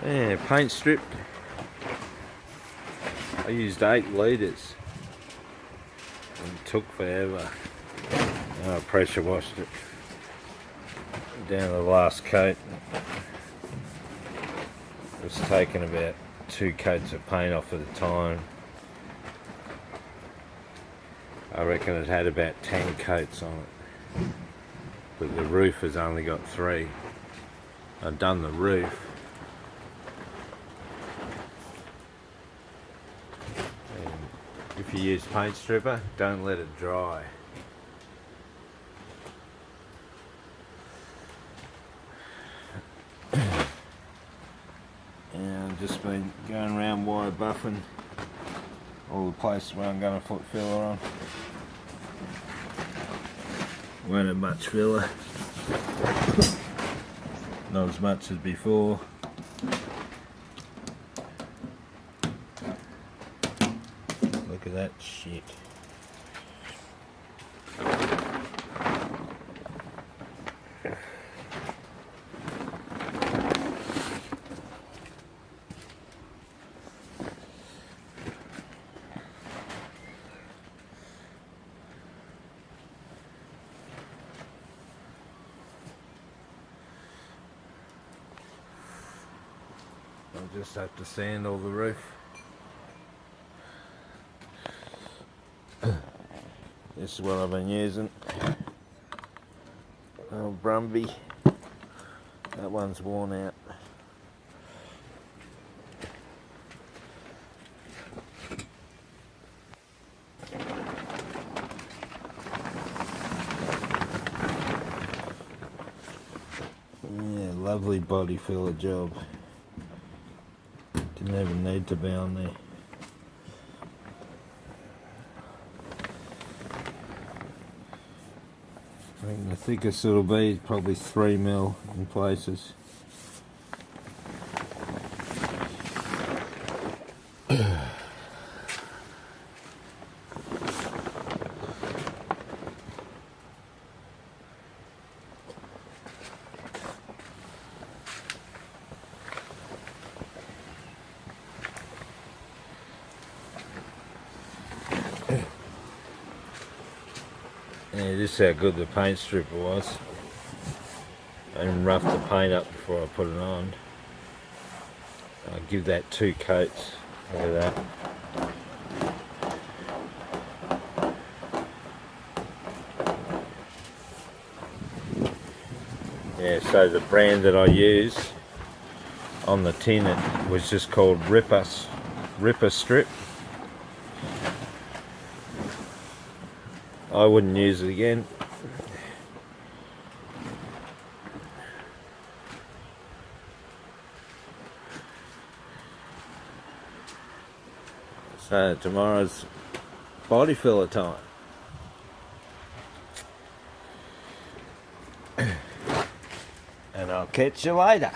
Yeah, paint strip. I used 8 litres and it took forever. I pressure washed it down to the last coat. It was taking about 2 coats of paint off at a time. I reckon it had about 10 coats on it, but the roof has only got 3. I've done the roof. And if you use paint stripper, don't let it dry. And I've just been going around wire buffing all the places where I'm going to put filler on. Won't have much filler. Not as much as before. Look at that shit. I'll just have to sand all the roof. This is what I've been using. Oh, Brumby. That one's worn out. Yeah, lovely body filler job. Didn't even need to be on there. I think the thickest it'll be is probably 3 mil in places. Yeah, this is how good the paint stripper was. I even roughed the paint up before I put it on. I'll give that 2 coats. Look at that. Yeah, so the brand that I use on the tin, it was just called Ripper Strip. I wouldn't use it again. So tomorrow's body filler time. And I'll catch you later.